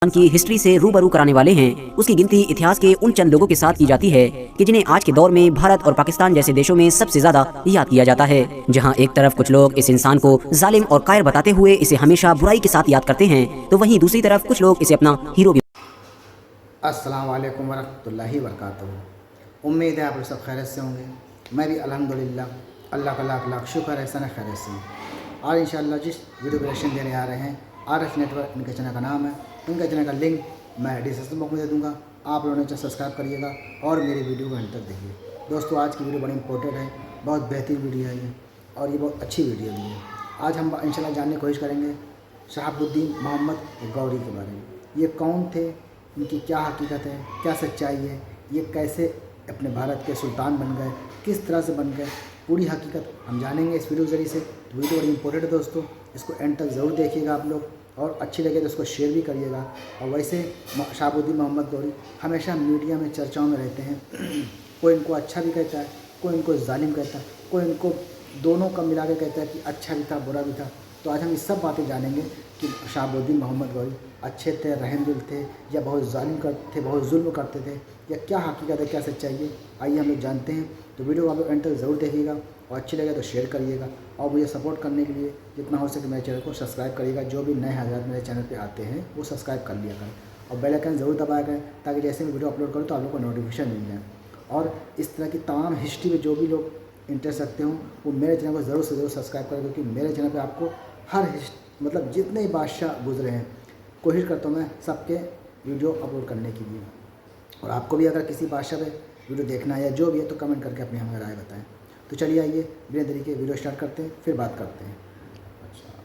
की हिस्ट्री से रूबरू कराने वाले हैं। उसकी गिनती इतिहास के उन चंद लोगों के साथ की जाती है कि जिन्हें आज के दौर में भारत और पाकिस्तान जैसे देशों में सबसे ज्यादा याद किया जाता है। जहां एक तरफ कुछ लोग इस इंसान को जालिम और कायर बताते हुए इसे हमेशा बुराई के साथ याद करते हैं, तो वहीं दूसरी तरफ कुछ लोग इसे अपना हीरो भी। अस्सलाम वालेकुम वरहमतुल्लाहि वबरकातुहू। उम्मीद है आप लोग सब खैरियत से होंगे। मैं भी अल्हम्दुलिल्लाह अल्लाह का लाख लाख शुक्र है, सन खैरियत से हूँ। और इंशाअल्लाह जिस वीडियो को रिएक्शन देने आ रहे हैं RF नेटवर्क, इनके चैनल का नाम है। इनके चैनल का लिंक मैं डिस्क्रिप्शन बॉक्स में दे दूँगा। आप लोगों ने चैनल सब्सक्राइब करिएगा और मेरी वीडियो को अंत तक देखिए। दोस्तों, आज की वीडियो बड़ी इंपॉर्टेंट है, बहुत बेहतरीन वीडियो है ये, और ये बहुत अच्छी वीडियो भी है। आज हम इंशाअल्लाह जानने की कोशिश करेंगे शहाबुद्दीन मोहम्मद गौरी के बारे में। ये कौन थे, इनकी क्या हकीकत है, क्या सच्चाई है, ये कैसे अपने भारत के सुल्तान बन गए, किस तरह से बन गए, पूरी हकीकत हम जानेंगे इस वीडियो के ज़रिए से। तो वीडियो बड़ी इंपॉर्टेंट है दोस्तों, इसको एंड तक ज़रूर देखिएगा आप लोग, और अच्छी लगे तो इसको शेयर भी करिएगा। और वैसे शहाबुद्दीन मोहम्मद गौरी हमेशा मीडिया में चर्चाओं में रहते हैं। कोई इनको अच्छा भी कहता है, कोई इनको जालिम कहता है, कोई इनको दोनों का मिला के कहता है कि अच्छा भी था बुरा भी था। तो आज हम ये सब बातें जानेंगे कि शहाबुद्दीन मोहम्मद गौरी अच्छे थे, रहमदिल थे, या बहुत जालिम करते थे, बहुत जुल्म करते थे, या क्या हकीकत है, क्या सच्चाई है, आइए हम लोग जानते हैं। तो वीडियो को आप लोग एंड तक ज़रूर देखिएगा, और अच्छी लगे तो शेयर करिएगा, और मुझे सपोर्ट करने के लिए जितना हो सके मेरे चैनल को सब्सक्राइब करिएगा। जो भी नए हज़रात मेरे चैनल पे आते हैं वो सब्सक्राइब कर लिया करें, और बेल आइकन ज़रूर दबाया करें, ताकि जैसे मैं वीडियो अपलोड करूँ तो आप लोग को नोटिफिकेशन मिल जाए। और इस तरह की तमाम हिस्ट्री में जो भी लोग इंटरेस्ट रखते हों वो मेरे चैनल को ज़रूर से ज़रूर सब्सक्राइब करें, क्योंकि मेरे चैनल पर आपको हर मतलब जितने ही बादशाह गुजरे हैं कोशिश करता हूँ मैं सबके वीडियो अपलोड करने के लिए। और आपको भी अगर किसी बादशाह पे वीडियो देखना है या जो भी है तो कमेंट करके अपनी हमें राय बताएं। तो चलिए आइए बिना देरी के वीडियो स्टार्ट करते हैं, फिर बात करते हैं।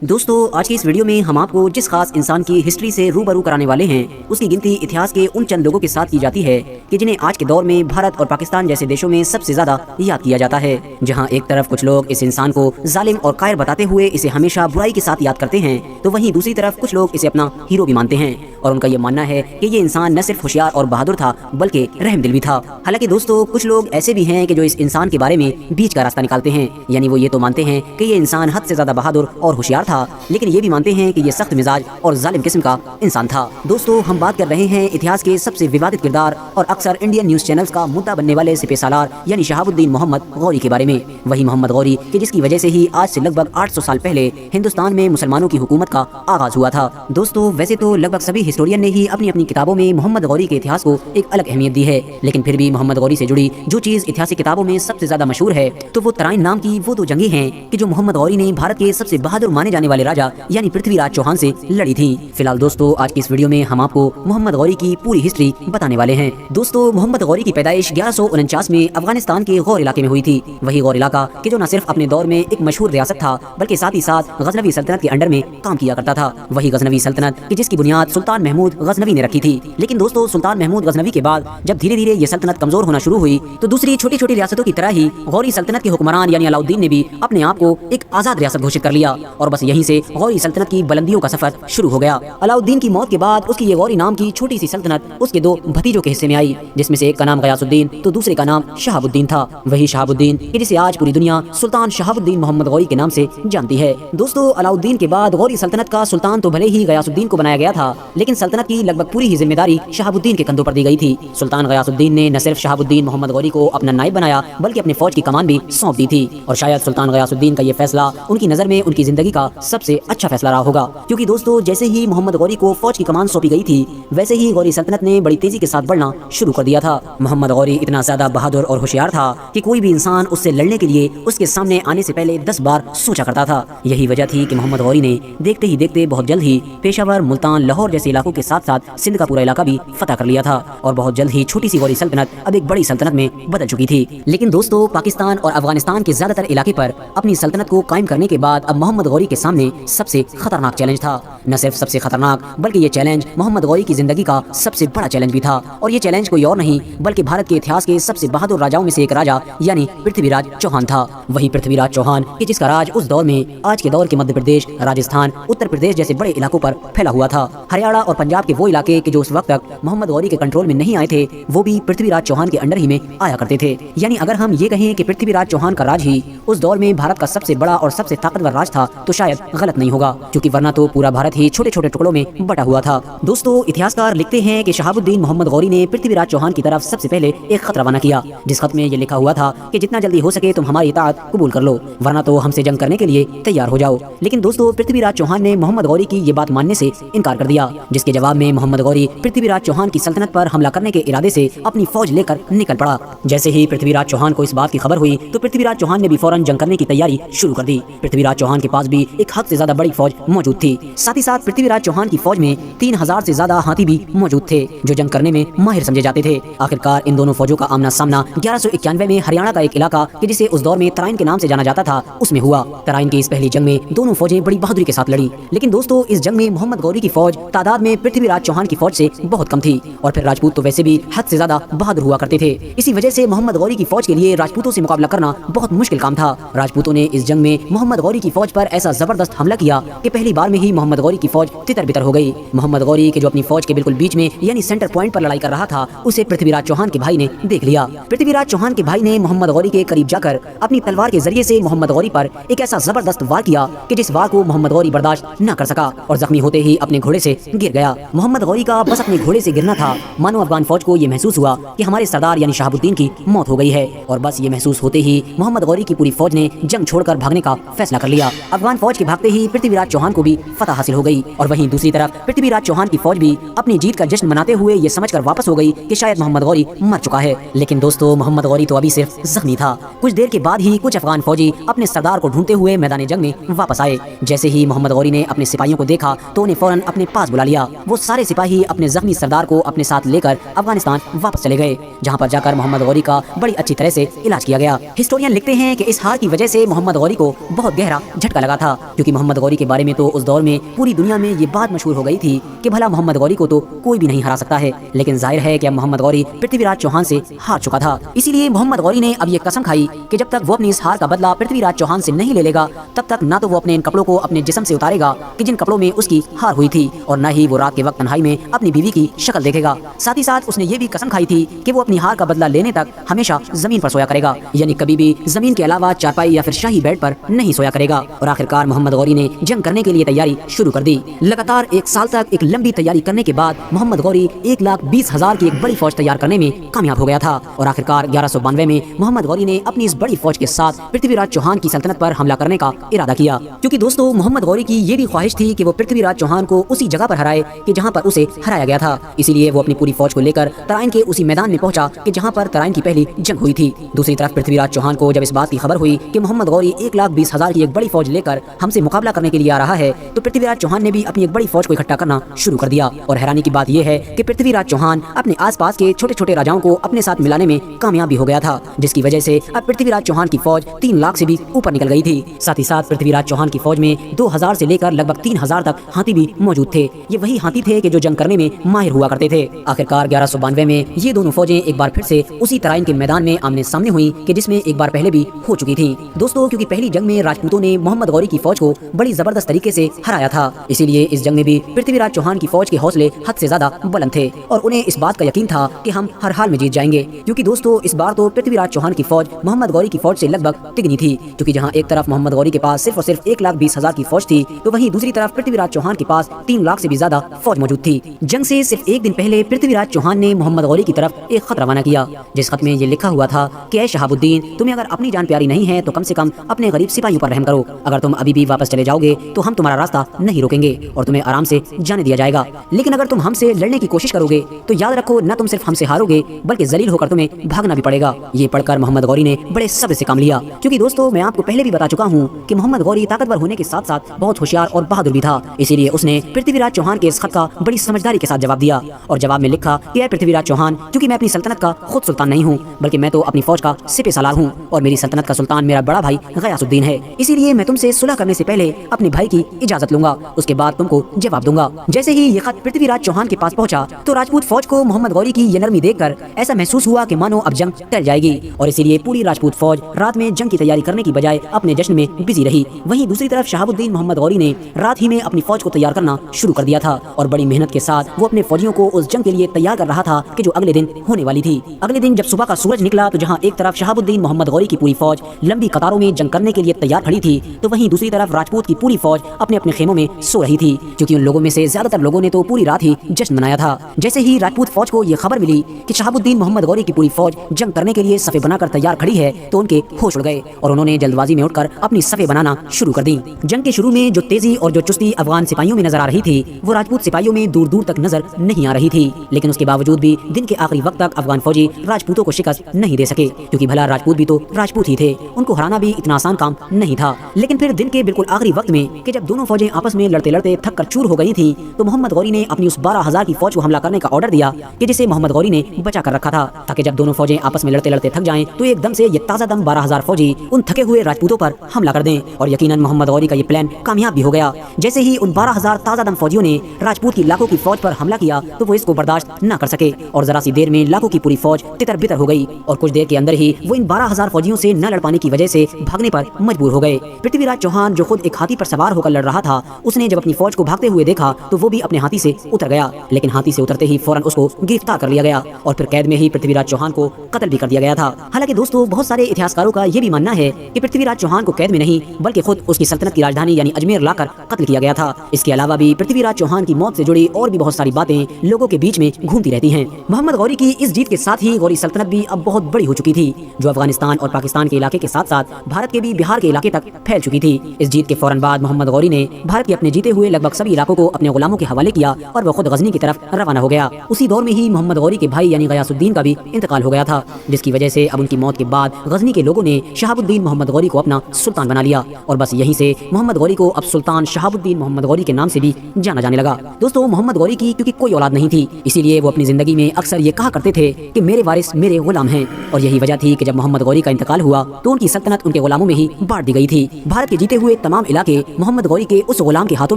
दोस्तों, आज की इस वीडियो में हम आपको जिस खास इंसान की हिस्ट्री से रूबरू कराने वाले हैं उसकी गिनती इतिहास के उन चंद लोगों के साथ की जाती है कि जिन्हें आज के दौर में भारत और पाकिस्तान जैसे देशों में सबसे ज्यादा याद किया जाता है। जहां एक तरफ कुछ लोग इस इंसान को जालिम और कायर बताते हुए इसे हमेशा बुराई के साथ याद करते हैं, तो वहीं दूसरी तरफ कुछ लोग इसे अपना हीरो भी मानते हैं, और उनका ये मानना है कि ये इंसान न सिर्फ होशियार और बहादुर था बल्कि रहमदिल भी था। हालांकि दोस्तों, कुछ लोग ऐसे भी हैं कि जो इस इंसान के बारे में बीच का रास्ता निकालते हैं, यानी वो ये तो मानते हैं कि ये इंसान हद से ज्यादा बहादुर और होशियार था, लेकिन ये भी मानते हैं कि ये सख्त मिजाज और जालिम किस्म का इंसान था। दोस्तों, हम बात कर रहे हैं इतिहास के सबसे विवादित किरदार और अक्सर इंडियन न्यूज चैनल्स का मुद्दा बनने वाले सिपह सालार यानी शहाबुद्दीन मोहम्मद गौरी के बारे में। वही मोहम्मद गौरी कि जिसकी वजह से ही आज से लगभग 800 साल पहले हिंदुस्तान में मुसलमानों की हुकूमत का आगाज हुआ था। दोस्तों, वैसे तो लगभग सभी हिस्टोरियन ने ही अपनी अपनी किताबों में मोहम्मद गौरी के इतिहास को एक अलग अहमियत दी है, लेकिन फिर भी मोहम्मद गौरी से जुड़ी जो चीज ऐतिहासिक किताबों में सबसे ज्यादा मशहूर है तो वो तराइन नाम की वो 2 जंगें हैं कि जो मोहम्मद गौरी ने भारत के सबसे बहादुर माने जाने वाले राजा यानी पृथ्वीराज चौहान से लड़ी थी। फिलहाल दोस्तों, आज की इस वीडियो में हम आपको मोहम्मद गौरी की पूरी हिस्ट्री बताने वाले हैं। दोस्तों, मोहम्मद गौरी की पैदाइश 1149 में अफगानिस्तान के गौर इलाके में हुई थी। वही गौर इलाका कि जो न सिर्फ अपने दौर में एक मशहूर रियासत था बल्कि साथ ही साथ गजनवी सल्तनत के अंडर में काम किया करता था। वही गजनवी सल्तनत कि जिसकी बुनियाद सुल्तान महमूद गजनवी ने रखी थी। लेकिन दोस्तों, सुल्तान महमूद गजनवी के बाद जब धीरे धीरे ये सल्तनत कमजोर होना शुरू हुई तो दूसरी छोटी छोटी रियासतों की तरह ही गौरी सल्तनत के हुक्मरान यानी अलाउद्दीन ने भी अपने आप को एक आजाद रियासत घोषित कर लिया, और बस यहीं से गौरी सल्तनत की बुलंदियों का सफर शुरू हो गया। अलाउद्दीन की मौत के बाद उसकी ये गौरी नाम की छोटी सी सल्तनत उसके 2 भतीजों के हिस्से में आई, जिसमें से एक का नाम गयासुद्दीन तो दूसरे का नाम शहाबुद्दीन था। वही शहाबुद्दीन कि जिसे आज पूरी दुनिया सुल्तान शहाबुद्दीन मोहम्मद गौरी के नाम से जानती है। दोस्तों, अलाउद्दीन के बाद गौरी सल्तनत का सुल्तान तो भले ही गयासुद्दीन को बनाया गया था, लेकिन सल्तनत की लगभग पूरी ही जिम्मेदारी शहाबुद्दीन के कंधों पर दी गई थी। सुल्तान गयासुद्दीन ने न सिर्फ शहाबुद्दीन मोहम्मद गौरी को अपना नायब बनाया बल्कि अपने फौज की कमान भी सौंप दी थी, और शायद सुल्तान गयासुद्दीन का ये फैसला उनकी नजर में उनकी जिंदगी का सबसे अच्छा फैसला रहा होगा, क्योंकि दोस्तों जैसे ही मोहम्मद गौरी को फौज की कमान सौंपी गई थी वैसे ही गौरी सल्तनत ने बड़ी तेजी के साथ बढ़ना शुरू कर दिया था। मोहम्मद गौरी इतना ज्यादा बहादुर और होशियार था कि कोई भी इंसान उससे लड़ने के लिए उसके सामने आने से पहले 10 बार सोचा करता था। यही वजह थी कि मोहम्मद गौरी ने देखते ही देखते बहुत जल्द ही पेशावर, मुल्तान, लाहौर जैसे इलाकों के साथ साथ सिंध का पूरा इलाका भी फतह कर लिया था, और बहुत जल्द ही छोटी सी गौरी सल्तनत अब एक बड़ी सल्तनत में बदल चुकी थी। लेकिन दोस्तों, पाकिस्तान और अफगानिस्तान के ज्यादातर इलाके पर अपनी सल्तनत को कायम करने के बाद अब मोहम्मद गौरी के सामने सबसे खतरनाक चैलेंज था। न सिर्फ सबसे खतरनाक बल्कि ये चैलेंज मोहम्मद गौरी की जिंदगी का सबसे बड़ा चैलेंज भी था, और ये चैलेंज कोई और नहीं बल्कि भारत के इतिहास के सबसे बहादुर राजाओं में से एक राजा यानी पृथ्वीराज चौहान था। वही पृथ्वीराज चौहान कि जिसका राज उस दौर में आज के दौर के मध्य प्रदेश, राजस्थान, उत्तर प्रदेश जैसे बड़े इलाकों पर फैला हुआ था। हरियाणा और पंजाब के वो इलाके के जो उस वक्त तक मोहम्मद गौरी के कंट्रोल में नहीं आए थे, वो भी पृथ्वीराज चौहान के अंडर ही में आया करते थे। यानी अगर हम ये कहें कि पृथ्वीराज चौहान का राज ही उस दौर में भारत का सबसे बड़ा और सबसे ताकतवर राज था, तो शायद गलत नहीं होगा, क्योंकि वरना तो पूरा भारत ही छोटे छोटे टुकड़ों में बटा हुआ था। दोस्तों, इतिहासकार लिखते हैं कि शहाबुद्दीन मोहम्मद गौरी ने पृथ्वीराज चौहान की तरफ सबसे पहले एक खत रवाना किया, जिस खत में ये लिखा हुआ था कि जितना जल्दी हो सके तुम हमारी इताअत कबूल कर लो, वरना तो हमसे जंग करने के लिए तैयार हो जाओ। लेकिन दोस्तों, पृथ्वीराज चौहान ने मोहम्मद गौरी की ये बात मानने से इनकार कर दिया, जिसके जवाब में मोहम्मद गौरी पृथ्वीराज चौहान की सल्तनत पर हमला करने के इरादे से अपनी फौज लेकर निकल पड़ा। जैसे ही पृथ्वीराज चौहान को इस बात की खबर हुई, तो पृथ्वीराज चौहान ने भी फौरन जंग करने की तैयारी शुरू कर दी। पृथ्वीराज चौहान के पास भी एक हद से ज्यादा बड़ी फौज मौजूद थी। साथ ही साथ पृथ्वीराज चौहान की फौज में 3000 से ज्यादा हाथी भी मौजूद थे, जो जंग करने में माहिर समझे जाते थे। आखिरकार इन दोनों फौजों का आमना सामना 1191 में हरियाणा का एक इलाका कि जिसे उस दौर में तराइन के नाम से जाना जाता था, उसमें हुआ। तराइन की इस पहली जंग में दोनों फौजें बड़ी बहादुरी के साथ लड़ी। लेकिन दोस्तों, इस जंग में मोहम्मद गौरी की फौज तादाद में पृथ्वीराज चौहान की फौज से बहुत कम थी, और फिर राजपूत तो वैसे भी हद से ज्यादा बहादुर हुआ करते थे। इसी वजह से मोहम्मद गौरी की फौज के लिए राजपूतों से मुकाबला करना बहुत मुश्किल काम था। राजपूतों ने इस जंग में मोहम्मद गौरी की फौज पर ऐसा जबरदस्त हमला किया कि पहली बार में ही मोहम्मद गौरी की फौज तितर बितर हो गई। मोहम्मद गौरी के जो अपनी फौज के बिल्कुल बीच में यानी सेंटर पॉइंट पर लड़ाई कर रहा था, उसे पृथ्वीराज चौहान के भाई ने देख लिया। पृथ्वीराज चौहान के भाई ने मोहम्मद गौरी के करीब जाकर अपनी तलवार के जरिए से मोहम्मद गौरी पर एक ऐसा जबरदस्त वार किया कि जिस वार को मोहम्मद गौरी बर्दाश्त न कर सका और जख्मी होते ही अपने घोड़े से गिर गया। मोहम्मद गौरी का बस अपने घोड़े से गिरना था, मानो अफगान फौज को ये महसूस हुआ कि हमारे सरदार यानी शहाबुद्दीन की मौत हो गई है, और बस ये महसूस होते ही मोहम्मद गौरी की पूरी फौज ने जंग छोड़कर भागने का फैसला कर लिया। अफगान फौज के भागते ही पृथ्वीराज चौहान को भी फतह हासिल हो गई, और वहीं दूसरी तरफ पृथ्वीराज चौहान की फौज भी अपनी जीत का जश्न मनाते हुए ये समझकर वापस हो गई कि शायद मोहम्मद गौरी मर चुका है। लेकिन दोस्तों, मोहम्मद गौरी तो अभी सिर्फ जख्मी था। कुछ देर के बाद ही कुछ अफगान फौजी अपने सरदार को ढूंढते हुए मैदान जंग में वापस आए। जैसे ही मोहम्मद गौरी ने अपने सिपाहियों को देखा, तो उन्हें फौरन अपने पास बुला लिया। वो सारे सिपाही अपने जख्मी सरदार को अपने साथ लेकर अफगानिस्तान वापस चले गए, जहाँ पर जाकर मोहम्मद गौरी का बड़ी अच्छी तरह से इलाज किया गया। हिस्टोरियन लिखते हैं कि इस हार की वजह से मोहम्मद गौरी को बहुत गहरा झटका लगा था, क्योंकि मोहम्मद गौरी के बारे में तो उस दौर में पूरी दुनिया में ये बात मशहूर हो गई थी कि भला मोहम्मद गौरी को तो कोई भी नहीं हरा सकता है। लेकिन जाहिर है कि अब मोहम्मद गौरी पृथ्वीराज चौहान से हार चुका था। इसीलिए मोहम्मद गौरी ने अब ये कसम खाई कि जब तक वो अपनी इस हार का बदला पृथ्वीराज चौहान से नहीं ले लेगा, तब तक ना तो वो अपने इन कपड़ों को अपने जिस्म से उतारेगा कि जिन कपड़ों में उसकी हार हुई थी, और न ही वो रात के वक्त तन्हाई में अपनी बीवी की शक्ल देखेगा। साथ ही साथ उसने ये भी कसम खाई थी कि वो अपनी हार का बदला लेने तक हमेशा जमीन पर सोया करेगा, यानी कभी भी जमीन के अलावा चारपाई या फिर शाही बेड पर नहीं सोया करेगा। और आखिरकार मोहम्मद गौरी ने जंग करने के लिए तैयारी शुरू कर दी। लगातार 1 साल तक एक लंबी तैयारी करने के बाद मोहम्मद गौरी 1,20,000 की एक बड़ी फौज तैयार करने में कामयाब हो गया था, और आखिरकार 1192 में मोहम्मद गौरी ने अपनी इस बड़ी फौज के साथ पृथ्वीराज चौहान की सल्तनत पर हमला करने का इरादा किया। क्योंकि दोस्तों, मोहम्मद गौरी की ये भी ख्वाहिश थी कि वो पृथ्वीराज चौहान को उसी जगह पर हराए कि जहाँ पर उसे हराया गया था। इसीलिए वो अपनी पूरी फौज को लेकर तराइन के उसी मैदान में पहुंचा कि जहाँ पर तराइन की पहली जंग हुई थी। दूसरी तरफ पृथ्वीराज चौहान को जब इस बात की खबर हुई कि मोहम्मद गौरी 1,20,000 की एक बड़ी फौज लेकर हमसे मुकाबला करने के लिए आ रहा है, तो पृथ्वीराज चौहान ने भी अपनी एक बड़ी फौज को इकट्ठा करना शुरू कर दिया। और हैरानी की बात यह है कि पृथ्वीराज चौहान अपने आसपास के छोटे छोटे राजाओं को अपने साथ मिलाने में कामयाब भी हो गया था, जिसकी वजह से अब पृथ्वीराज चौहान की फौज 3 लाख से भी ऊपर निकल गई थी। साथ ही साथ पृथ्वीराज चौहान की फौज में 2000 से लेकर लगभग 3000 तक हाथी भी मौजूद थे। ये वही हाथी थे कि जो जंग करने में माहिर हुआ करते थे। आखिरकार 1192 में ये दोनों फौजें एक बार फिर से उसी तराइन के मैदान में आमने सामने हुई कि जिसमें एक बार पहले भी हो चुकी थी। दोस्तों, क्योंकि पहली जंग में राजपूतों ने मोहम्मद गौरी की फौज को बड़ी जबरदस्त तरीके से हराया था, इसीलिए इस जंग में भी पृथ्वीराज चौहान की फौज के हौसले हद से ज्यादा बुलंद थे, और उन्हें इस बात का यकीन था कि हम हर हाल में जीत जाएंगे। क्योंकि दोस्तों, इस बार तो पृथ्वीराज चौहान की फौज मोहम्मद गौरी की फौज से लगभग तिगनी थी, क्योंकि जहां एक तरफ मोहम्मद गौरी के पास सिर्फ और सिर्फ 1,20,000 की फौज थी, तो वहीं दूसरी तरफ पृथ्वीराज चौहान के पास 3 लाख से भी ज्यादा फौज मौजूद थी। जंग से सिर्फ एक दिन पहले पृथ्वीराज चौहान ने मोहम्मद गौरी की तरफ एक खत रवाना किया, जिस खत में ये लिखा हुआ था कि ऐ शहाबुद्दीन, तुम्हें अगर अपनी जान प्यारी नहीं है तो कम से कम अपने गरीब सिपाहियों पर रहम करो। अगर तुम अभी भी वापस चले जाओगे तो हम तुम्हारा रास्ता नहीं रोकेंगे और तुम्हें आराम से जाने दिया जाएगा, लेकिन अगर तुम हमसे लड़ने की कोशिश करोगे तो याद रखो, न तुम सिर्फ हमसे हारोगे बल्कि जलील होकर तुम्हें भागना भी पड़ेगा। ये पढ़कर मोहम्मद गौरी ने बड़े सब्र से काम लिया, क्योंकि दोस्तों, मैं आपको पहले भी बता चुका हूँ कि मोहम्मद गौरी ताकतवर होने के साथ साथ बहुत होशियार और बहादुर भी था। इसीलिए उसने पृथ्वीराज चौहान के इस खत का बड़ी समझदारी के साथ जवाब दिया, और जवाब में लिखा कि ऐ पृथ्वीराज चौहान, क्योंकि मैं अपनी सल्तनत का खुद सुल्तान नहीं हूँ, बल्कि मैं तो अपनी फौज का सिपह सालार हूँ, और मेरी सल्तनत का सुल्तान मेरा बड़ा भाई गयासुद्दीन है। इसीलिए मैं तुमसे सुलह करने से पहले अपने भाई की इजाजत लूंगा, उसके बाद तुमको जवाब दूंगा। जैसे ही ये खत पृथ्वीराज चौहान के पास पहुंचा, तो राजपूत फौज को मोहम्मद गौरी की ये नरमी देखकर ऐसा महसूस हुआ कि मानो अब जंग टल जाएगी, और इसीलिए पूरी राजपूत फौज रात में जंग की तैयारी करने की बजाय अपने जश्न में बिजी रही। वहीं दूसरी तरफ शहाबुद्दीन मोहम्मद गौरी ने रात ही में अपनी फौज को तैयार करना शुरू कर दिया था। और बड़ी मेहनत के साथ वो अपने फौजियों को उस जंग के लिए तैयार कर रहा था कि जो अगले दिन होने वाली थी। अगले दिन जब सुबह का सूरज निकला तो जहाँ एक तरफ शहाबुद्दीन मोहम्मद गौरी की पूरी फौज लंबी कतारों में जंग करने के लिए तैयार खड़ी थी, तो वहीं दूसरी तरफ राजपूत की पूरी फौज अपने अपने खेमों में सो रही थी, क्योंकि उन लोगों में से ज्यादातर लोगों ने तो पूरी रात ही जश्न मनाया था। जैसे ही राजपूत फौज को ये खबर मिली कि शहाबुद्दीन मोहम्मद गौरी की पूरी फौज जंग करने के लिए सफ़े बनाकर तैयार खड़ी है, तो उनके होश उड़ गए और उन्होंने जल्दबाजी में उठकर अपनी सफ़े बनाना शुरू कर दी। जंग के शुरू में जो तेजी और जो चुस्ती अफगान सिपाहियों में नजर आ रही थी, वो राजपूत सिपाहियों में दूर दूर तक नजर नहीं आ रही थी। लेकिन उसके बावजूद भी दिन के आखिरी वक्त तक अफगान फौजी राजपूतों को शिकस्त नहीं दे सके, क्योंकि भला राजपूत भी तो राजपूत ही थे, उनको हराना भी इतना आसान काम नहीं था। लेकिन फिर दिन के बिल्कुल आखिरी वक्त में कि जब दोनों फौजें आपस में लड़ते लड़ते थक कर चूर हो गई थी, तो मोहम्मद गौरी ने अपनी उस 12,000 की फौज को हमला करने का ऑर्डर दिया कि जिसे मोहम्मद गौरी ने बचा कर रखा था, ताकि जब दोनों फौजें आपस में लड़ते लड़ते थक जाएं तो एकदम से ये ताजा दम 12,000 फौजी उन थके हुए राजपूतों पर हमला कर दें। और यकीनन मोहम्मद गौरी का ये प्लान कामयाब भी हो गया। जैसे ही उन 12,000 ताजा दम फौजियों ने राजपूत की लाखों की फौज पर हमला किया, तो वो इसको बर्दाश्त न कर सके और जरा सी देर में लाखों की पूरी फौज तितर बितर हो गई और कुछ देर के अंदर ही वो इन 12,000 फौजियों से न लड़ पाने की वजह से भागने पर मजबूर हो गए। पृथ्वीराज चौहान जो खुद एक हाथी पर सवार होकर लड़ रहा था, उसने जब अपनी फौज को भागते हुए देखा तो वो भी अपने हाथी से उतर गया, लेकिन हाथी से उतरते ही फौरन उसको गिरफ्तार कर लिया गया और फिर कैद में ही पृथ्वीराज चौहान को कत्ल भी कर दिया गया था। हालांकि दोस्तों, बहुत सारे इतिहासकारों का ये भी मानना है कि पृथ्वीराज चौहान को कैद में नहीं बल्कि खुद उसकी सल्तनत की राजधानी यानी अजमेर लाकर कत्ल किया गया था। इसके अलावा भी पृथ्वीराज चौहान की मौत से जुड़ी और भी बहुत सारी बातें लोगों के बीच में घूमती रहती हैं। मोहम्मद गौरी की इस जीत के साथ ही गौरी सल्तनत भी अब बहुत बड़ी हो चुकी थी, जो अफगानिस्तान और पाकिस्तान के इलाके के साथ साथ भारत के भी बिहार के इलाके तक फैल चुकी थी। इस जीत के फौरन बाद मोहम्मद गौरी ने भारत के अपने जीते हुए लगभग सभी इलाकों को अपने गुलामों के हवाले किया और वो खुद गजनी की तरफ रवाना हो गया। उसी दौर में ही मोहम्मद गौरी के भाई यानी गयासुद्दीन का भी इंतकाल हो गया था, जिसकी वजह से अब उनकी मौत के बाद गजनी के लोगों ने शहाबुद्दीन मोहम्मद गौरी को अपना सुल्तान बना लिया और बस यहीं से मोहम्मद गौरी को अब सुल्तान शहाबुद्दीन मोहम्मद गौरी के नाम से भी जाना जाने लगा। दोस्तों, मोहम्मद गौरी की क्योंकि कोई औलाद नहीं थी, इसीलिए वो अपनी जिंदगी में अक्सर ये कहा करते थे कि मेरे वारिस मेरे गुलाम हैं, और यही वजह थी कि जब मोहम्मद गौरी का इंतकाल हुआ तो उनकी सल्तनत उनके गुलामों में ही बांट दी गई थी। भारत के जीते हुए तमाम इलाके मोहम्मद गौरी के उस गुलाम के हाथों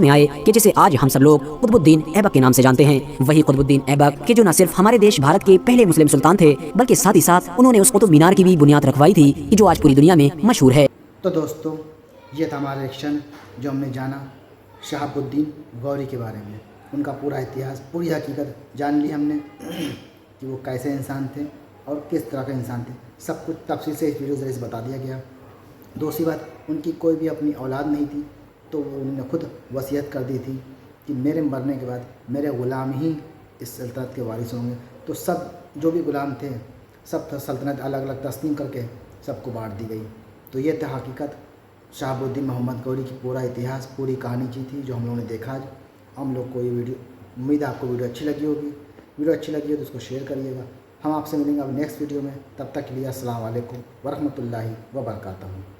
में आए कि जिसे आज हम सब लोग कुतुबुद्दीन ऐबक के नाम से जानते हैं। वही कुतुबुद्दीन ऐबक के जो न सिर्फ हमारे देश भारत के पहले मुस्लिम सुल्तान थे, बल्कि साथ ही साथ उन्होंने उस कुतुब मीनार की भी बुनियाद रखवाई थी कि जो आज पूरी दुनिया में मशहूर है। तो दोस्तों, ये था हमारा रिएक्शन जो हमने जाना शहाबुद्दीन गौरी के बारे में, उनका पूरा इतिहास, पूरी हकीकत जान ली हमने कि वो कैसे इंसान थे और किस तरह के इंसान थे। सब कुछ तफसील से इस वीडियो ज़रिए से बता दिया गया। दूसरी बात, उनकी कोई भी अपनी औलाद नहीं थी, तो उन्होंने खुद वसीयत कर दी थी कि मेरे मरने के बाद मेरे ग़ुलाम ही इस सल्तनत के वारिस होंगे। तो सब जो भी ग़ुलाम थे, सब सल्तनत अलग अलग तस्लीम करके सबको बांट दी गई। तो ये था हकीकत शहाबुद्दीन मोहम्मद गौरी की पूरा इतिहास, पूरी कहानी जी थी जो हम लोगों ने देखा आज। हम लोग को ये वीडियो, उम्मीद है आपको वीडियो अच्छी लगी होगी। वीडियो अच्छी लगी हो तो उसको शेयर करिएगा। हम आपसे मिलेंगे अब नेक्स्ट वीडियो में। तब तक के लिए अस्सलाम वालेकुम वरहमतुल्लाहि वबरकातुहू।